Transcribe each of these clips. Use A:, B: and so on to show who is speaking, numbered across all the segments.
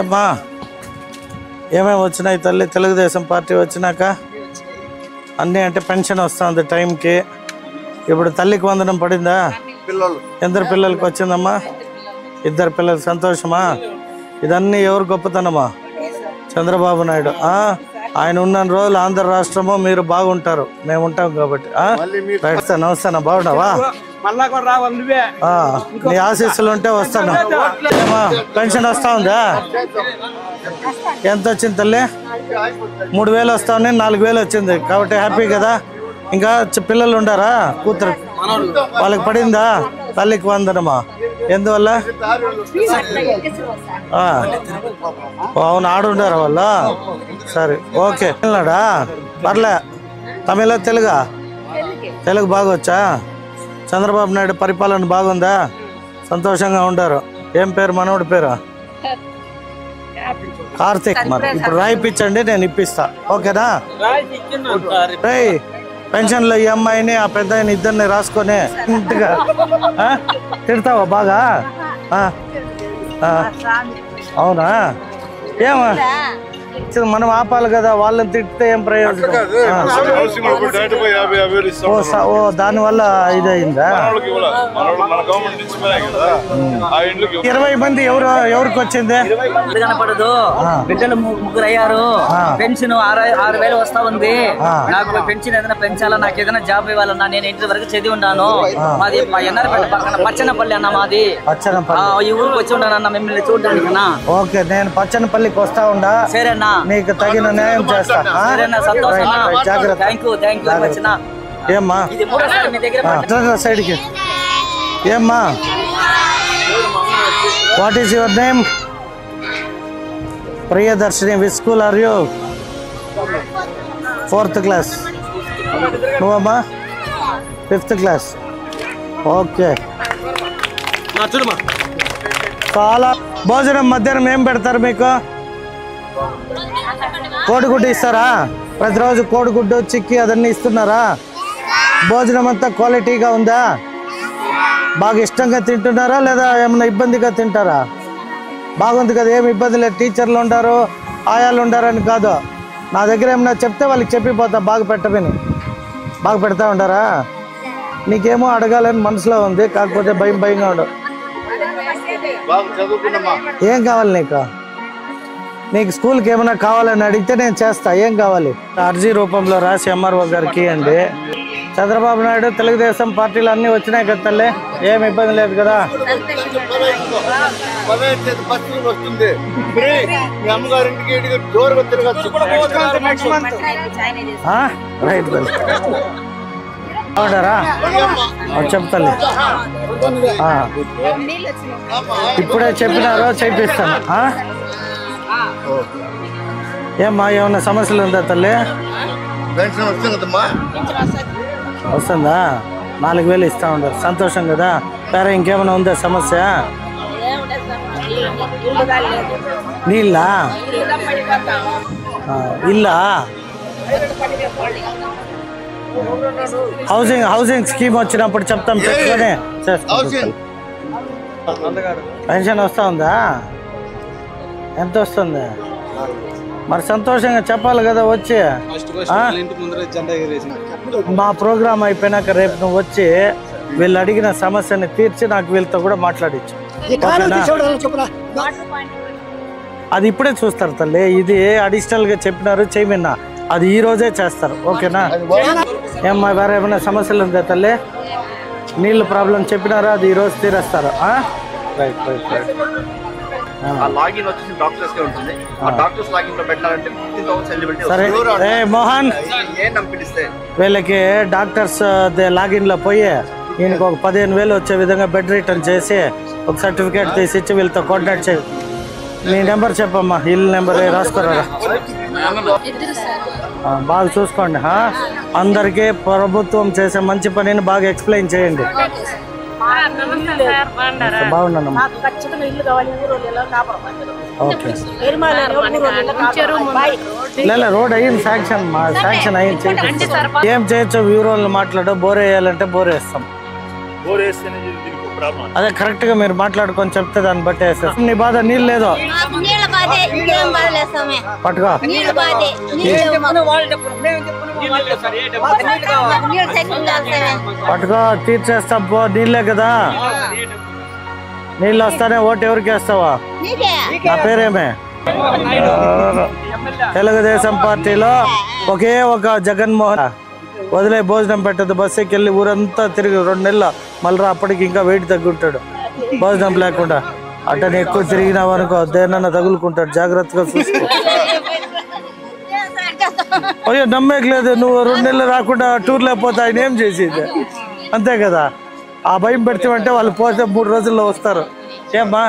A: ఏమ్మా ఏమేమి వచ్చినాయి తల్లి తెలుగుదేశం పార్టీ వచ్చినాక? అన్నీ అంటే పెన్షన్ వస్తుంది టైంకి. ఇప్పుడు తల్లికి వందనం పడిందా? ఎందరు పిల్లలకి వచ్చిందమ్మా? 2 పిల్లలు. సంతోషమా? ఇదన్నీ ఎవరు గొప్పతనమా? చంద్రబాబు నాయుడు. ఆయన ఉన్న రోజులు ఆంధ్ర రాష్ట్రము మీరు బాగుంటారు, మేము ఉంటాం కాబట్టి. నమస్తానా, బాగున్నావా? నీ ఆశీస్సులు ఉంటే వస్తాను. పెన్షన్ వస్తా ఉందా? ఎంత వచ్చింది తల్లి? 3000 వస్తా ఉన్నాయి, 4000 వచ్చింది కాబట్టి హ్యాపీ కదా. ఇంకా పిల్లలు ఉండారా? కూతురు వాళ్ళకి పడిందా? తల్లికి వందనమా? ఎందువల్ల? అవును, ఆడుండారా వాళ్ళు? సరే, ఓకే. వెళ్ళాడా? పర్లే. తమిళ తెలుగా? తెలుగు బాగొచ్చా? చంద్రబాబు నాయుడు పరిపాలన బాగుందా? సంతోషంగా ఉంటారు. ఏం పేరు మనోడి పేరు? కార్తీక్. మరి ఇప్పుడు రాయిపించండి, నేను ఇప్పిస్తా. ఓకేనా? పెన్షన్లో ఈ అమ్మాయిని ఆ పెద్ద ఇద్దరిని రాసుకొని ఇంటిగా తిడతావా బాగా? అవునా? ఏమా మనం ఆపాలి కదా, వాళ్ళని తిడితే ఏం ప్రయోజనం? ఓ దానివల్ల ఇదయిందా? 20 మంది ఎవరికి వచ్చింది?
B: కనపడదు. బిడ్డలు 3 అయ్యారు. పెన్షన్ 6000 వస్తా ఉంది. నాకు పెన్షన్ ఏదైనా పెంచాలా, నాకు ఏదైనా జాబ్ ఇవ్వాలన్నా. నేను ఇంటి వరకు చదివి ఉన్నాను. మాది ఎన్నరపేట పక్కన పచ్చనపల్లి అన్న. మాది ఈ ఊరికి వచ్చి ఉన్నాను అన్న మిమ్మల్ని చూడడానికి.
A: ఓకే, నేను పచ్చనపల్లికి వస్తా ఉండా.
B: సరేనా,
A: నీకు తగిన న్యాయం చేస్తా. ఏమ్మా సైడ్కి? ఏమ్మా, what is your name? Priyadarshini. Which school are you? 4th class. నువ్వమ్మా? 5th class. ఓకే. చాలా భోజనం మధ్యాహ్నం ఏం పెడతారు మీకు? కోడిగుడ్డు ఇస్తారా? ప్రతిరోజు కోడిగుడ్డు చిక్కి అదన్నీ ఇస్తున్నారా? భోజనం అంతా క్వాలిటీగా ఉందా? బాగా ఇష్టంగా తింటున్నారా లేదా ఏమన్నా ఇబ్బందిగా తింటారా? బాగుంది కదా, ఏమి ఇబ్బంది లేదు. టీచర్లు ఉంటారు, ఆయాలు ఉండారని కాదు. నా దగ్గర ఏమన్నా చెప్తే వాళ్ళకి చెప్పిపోతా బాగా పెట్టమని. బాగా పెడతా ఉంటారా? నీకేమో అడగాలని మనసులో ఉంది, కాకపోతే భయంగా ఉండవు. ఏం కావాలి నీకు? నీకు స్కూల్కి ఏమైనా కావాలని అడిగితే నేను చేస్తా. ఏం కావాలి? అర్జీ రూపంలో రాసి ఎంఆర్ఓ గారికి ఇవ్వండి. చంద్రబాబు నాయుడు తెలుగుదేశం పార్టీలు అన్నీ వచ్చినాయి కదా తల్లి, ఏం ఇబ్బంది లేదు కదా? రైట్ బాగుంటారా? చెప్తాను. ఇప్పుడే చెప్పినారో చేపిస్తాను. ఏమ్మా, ఏమన్నా సమస్యలు ఉందా తల్లి? వస్తుందా? 4000 ఇస్తా ఉంటారు. సంతోషం కదా. వేరే ఇంకేమైనా ఉందా సమస్య? నీళ్ళా? ఇల్లా? హౌసింగ్ స్కీమ్ వచ్చినప్పుడు చెప్తాం, చెప్పుకొని చేస్తాం. పెన్షన్ వస్తా ఉందా? ఎంత వస్తుంది? మరి సంతోషంగా చెప్పాలి కదా వచ్చి. మా ప్రోగ్రామ్ అయిపోయినాక రేపు నువ్వు వచ్చి వీళ్ళు అడిగిన సమస్యని తీర్చి నాకు వీళ్ళతో కూడా మాట్లాడించు. అది ఇప్పుడే చూస్తారు తల్లి. ఇది అడిషనల్ గా చెప్పినారు చేయమన్నా, అది ఈ రోజే చేస్తారు. ఓకేనా? ఏమ్మా, వేరే ఏమైనా సమస్యలు ఉందా తల్లి? నీళ్ళు ప్రాబ్లం చెప్పినారా? అది ఈ రోజు తీరేస్తారు. Right right right. సరే. మోహన్, వీళ్ళకి డాక్టర్స్ లాగిన్ లో పోయి ఈయనకు ఒక 15,000 వచ్చే విధంగా బెడ్ రిటర్న్ చేసి ఒక సర్టిఫికేట్ తీసి ఇచ్చి వీళ్ళతో కాంటాక్ట్ చేయి. నీ నెంబర్ చెప్పమ్మా, ఇల్లు నెంబర్ రాసుకోరా. బాగా చూసుకోండి. అందరికీ ప్రభుత్వం చేసే మంచి పనిని బాగా ఎక్స్ప్లెయిన్ చేయండి. బాగున్నానమ్మా. ఓకే. లేదా రోడ్ అయ్యింది, శాంక్షన్ అయ్యింది. ఏం చేయొచ్చు? వ్యూరోళ్ళు మాట్లాడు. బోర్ వేయాలంటే బోర్ వేస్తాం. అదే కరెక్ట్ గా మీరు మాట్లాడుకొని చెప్తే దాన్ని బట్టి వేస్తారు. నీ బాధ నీళ్ళు లేదు పట్టుకో. పట్టుకో తీర్చేస్తా పో. నీళ్ళే కదా, నీళ్ళు వస్తానే ఓటు ఎవరికి వేస్తావా? నా పేరేమే. తెలుగుదేశం పార్టీలో ఒకే ఒక జగన్మోహన్ వదిలే భోజనం పెట్టదు. బస్ ఎక్కి వెళ్ళి ఊరంతా తిరిగి 2 నెలలు మళ్ళీ అప్పటికి ఇంకా వెయిట్ తగ్గుంటాడు భోజనం లేకుండా. అట్టని ఎక్కువ తిరిగినావు అనుకో దేనన్నా తగులుకుంటాడు, జాగ్రత్తగా చూసుకో. అయ్యో నమ్మేయలేదు, నువ్వు 2 నెలలు రాకుండా టూర్ లేకపోతే ఆయన ఏం చేసేది? అంతే కదా, ఆ భయం పెడితే వాళ్ళు పోతే 3 రోజుల్లో వస్తారు. ఏమ్మా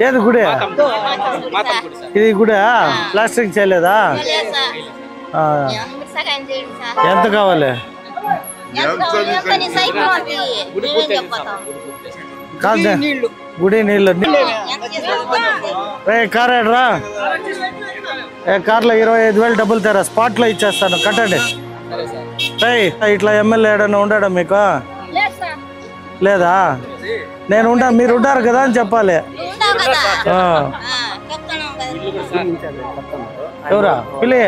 A: ఏది గుడి? ఇది గుడి ప్లాస్టింగ్ చేయలేదా? ఎంత కావాలి? కాదు గుడి నీళ్ళు కార్ రా. కార్లో 25,000 డబ్బులు తేరా, స్పాట్ లో ఇచ్చేస్తాను కట్టండి. ఇట్లా ఎమ్మెల్యే ఏడన్నా ఉండడా మీకు? లేదా? నేను ఉంటా, మీరు ఉంటారు కదా అని చెప్పాలి. ఎవరా పిలి?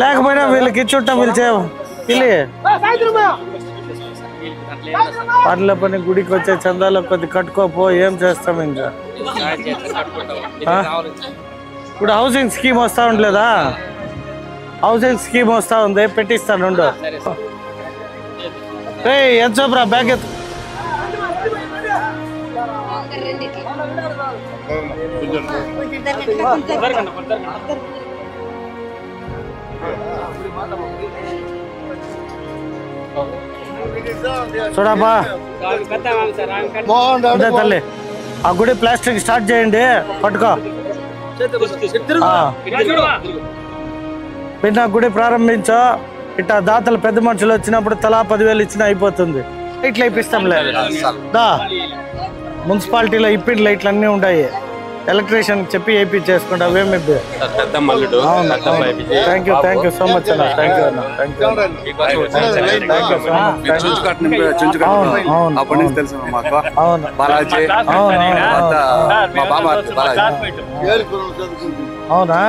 A: లేకపోయినా వీళ్ళకి ఇచ్చుంటాం, వీళ్ళు పిలి పనుల పని గుడికి వచ్చే చందాలో కొద్ది కట్టుకోపో. ఏం చేస్తాం ఇంకా? ఇప్పుడు హౌసింగ్ స్కీమ్ వస్తా ఉండలేదా? హౌసింగ్ స్కీమ్ వస్తా ఉంది, పెట్టిస్తాను. ఎంత చూపరా బ్యాగ్ ఎత్తు. చూడబ్బా తల్లి, ఆ గుడి ప్లాస్టిక్ స్టార్ట్ చేయండి. పట్టుకో. పిన్న గుడి ప్రారంభించో. ఇట్లా దాతలు పెద్ద మనుషులు వచ్చినప్పుడు తలా 10,000 ఇచ్చినా అయిపోతుంది. లైట్లు ఇప్పిస్తాంలే. మున్సిపాలిటీలో ఇప్పిన లైట్లు అన్నీ ఉన్నాయి. ఎలక్ట్రీషియన్ చెప్పి ఏపీ చేసుకుంటా. అవేమి థ్యాంక్ యూ సో మచ్ అన్న. థ్యాంక్ యూ అన్న. అవునా?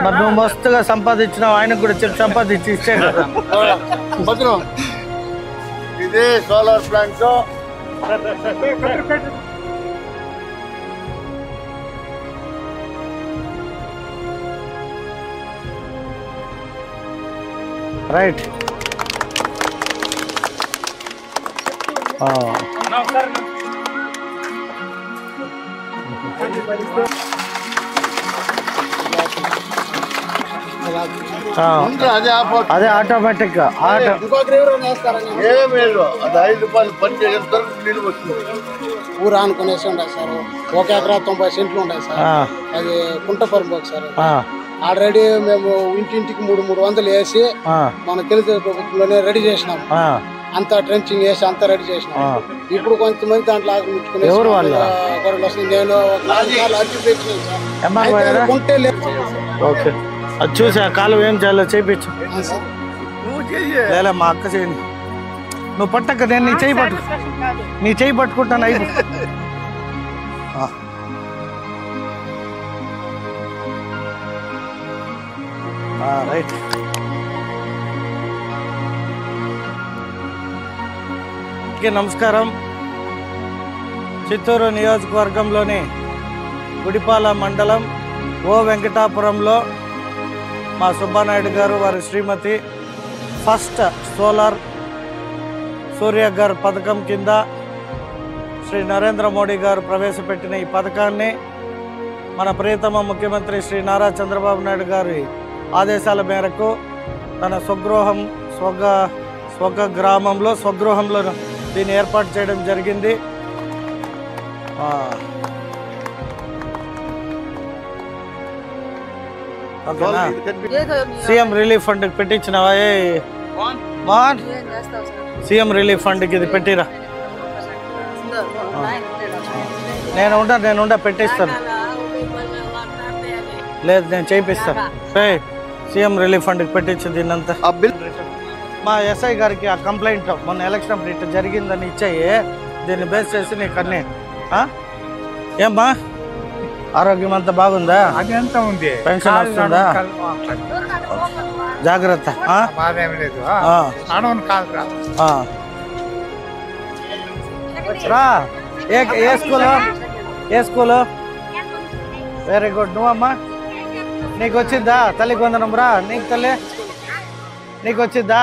A: మరి నువ్వు మస్తుగా సంపాదించినావు, ఆయనకు కూడా చెప్పి సంపాదించి ఇచ్చే కదా.
C: ఇదే సోలార్ ప్లాంట్
A: రైట్. అదే ఆటోమేటిక్ గా
C: ఏమేమి అది 5 రూపాయలు పని చేసేంత నీళ్ళు వస్తుంది.
D: ఊరు అనుకునేసి ఉండాలి సార్. 1 ఎకరా 90 సెంట్లు ఉంటాయి సార్. అది కుంటపరంపోకు సార్. ఆల్రెడీ మేము ఇంటింటికి 300 వేసి మన తెలుగు ప్రభుత్వంలోనే రెడీ చేసినాం. అంతా ట్రెంచింగ్ వేసి అంతా రెడీ చేసినాం. ఇప్పుడు కొంతమంది దాంట్లో ఆక్రమించుకునే వస్తుంది. నేను 4 సార్లు అర్జీ పెట్టినాను సార్. ఉంటే లేదు.
A: ఓకే, అది చూసా కాలం ఏం చేయాలో చేయించు. లేదా మా అక్క చేయండి. నువ్వు పట్టక నేను నీ చేయి పట్టుకుంటాను. అయిపో రైట్. నమస్కారం. చిత్తూరు నియోజకవర్గంలోని గుడిపాల మండలం ఓ వెంకటాపురంలో మా సుబ్బానాయుడు గారు వారి శ్రీమతి ఫస్ట్ సోలార్ సూర్యఘర్ పథకం కింద శ్రీ నరేంద్ర మోడీ గారు ప్రవేశపెట్టిన ఈ పథకాన్ని మన ప్రియతమ ముఖ్యమంత్రి శ్రీ నారా చంద్రబాబు నాయుడు గారి ఆదేశాల మేరకు తన స్వగృహంలో దీన్ని ఏర్పాటు చేయడం జరిగింది. సీఎం రిలీఫ్ ఫండ్ పెట్టించినవా? సీఎం రిలీఫ్ ఫండ్కి ఇది పెట్టిరా. నేను పెట్టిస్తాను. లేదు నేను చేయిస్తాను. సీఎం రిలీఫ్ ఫండ్కి పెట్టించు దీన్నంతా. మా ఎస్ఐ గారికి ఆ కంప్లైంట్ మొన్న ఎలక్షన్ అప్పుడు ఇట్లా జరిగిందని ఇచ్చాయి. దీన్ని బేస్ చేసి నీకు అన్నీ ఏమ్మా ఆరోగ్యం అంతా బాగుందా? పెన్షన్ వస్తుందా? జాగ్రత్త. రా ఏ స్కూలు? Very good. నువ్వమ్మా నీకు వచ్చిద్దా తల్లికి వందనం? రా నీకు తల్లి నీకు వచ్చిద్దా?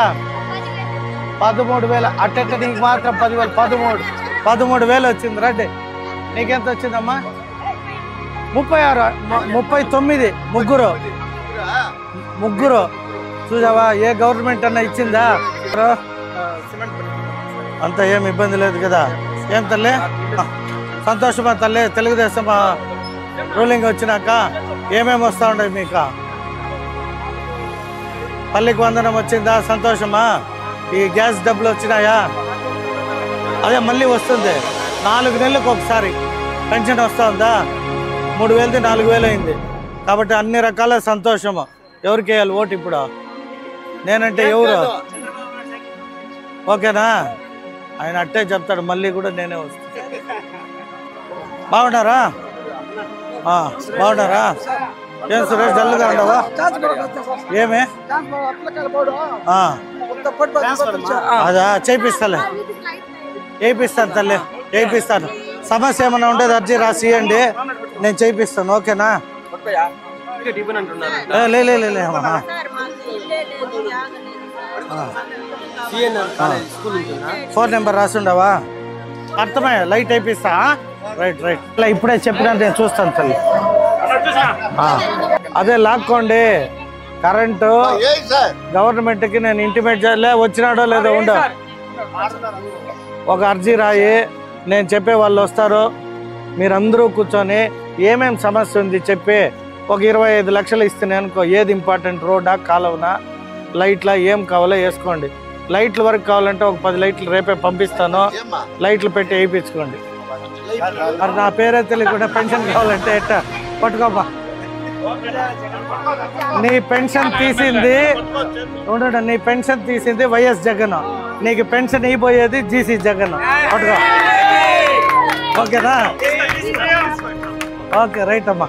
A: 13,000 అట్టెట్ట నీకు మాత్రం 10,000 13,000 వచ్చింది. రండి నీకెంత వచ్చిందమ్మా? 39 ముగ్గురు చూసావా? ఏ గవర్నమెంట్ అన్నా ఇచ్చిందా? అంత ఏం ఇబ్బంది లేదు కదా? ఏం తల్లి సంతోషమా తల్లి? తెలుగుదేశం రూలింగ్ వచ్చినాక ఏమేమి వస్తూ ఉన్నాయి మీకు? తల్లికి వందనం వచ్చిందా? సంతోషమా? ఈ గ్యాస్ డబ్బులు వచ్చినాయా? అదే మళ్ళీ వస్తుంది 4 నెలలకు ఒకసారి పెన్షన్ వస్తూ ఉందా? 3,000 4,000 అయింది. కాబట్టి అన్ని రకాల సంతోషము. ఎవరికి వేయాలి ఓటు ఇప్పుడు? నేనంటే ఎవరు? ఓకేనా? ఆయన అట్టే చెప్తాడు, మళ్ళీ కూడా నేనే వస్తాను. బాగున్నారా? బాగున్నారా? ఏం సురేష్ డల్గా ఉండవా? ఏమే అదా చేయిస్తాలే, వేయిస్తాను తల్లి, వేయిస్తాను. సమస్య ఏమైనా ఉండేది అర్జీ రాసి ఇవ్వండి, నేను చేయిస్తాను. ఓకేనా? లే ఫోన్ నెంబర్ రాసిండవా? అర్థమయ్యా? లైట్ అయిపిస్తా. రైట్ ఇలా ఇప్పుడే చెప్పినా నేను చూస్తాను తల్లి. అదే లాక్కోండి కరెంటు. గవర్నమెంట్కి నేను ఇంటిమేట్ చేయలే, వచ్చినాడో లేదో ఉండ. ఒక అర్జీ రాయి, నేను చెప్పే వాళ్ళు వస్తారు. మీరందరూ కూర్చొని ఏమేం సమస్య ఉంది చెప్పి ఒక 25 లక్షలు ఇస్తేనే అనుకో, ఏది ఇంపార్టెంట్, రోడ్డా కాలువనా లైట్లా ఏం కావాలో వేసుకోండి. లైట్ల వరకు కావాలంటే ఒక 10 లైట్లు రేపే పంపిస్తాను, లైట్లు పెట్టి వేయించుకోండి. మరి నా పేరే తెలియకుండా పెన్షన్ కావాలంటే ఎట్టా? పట్టుకోపా. నీ పెన్షన్ తీసింది వైఎస్ జగన్, నీకు పెన్షన్ ఇవ్వబోయేది జీసీ జగన్. పట్టుకో. ఓకేనా? ఓకే రైట్ అమ్మా.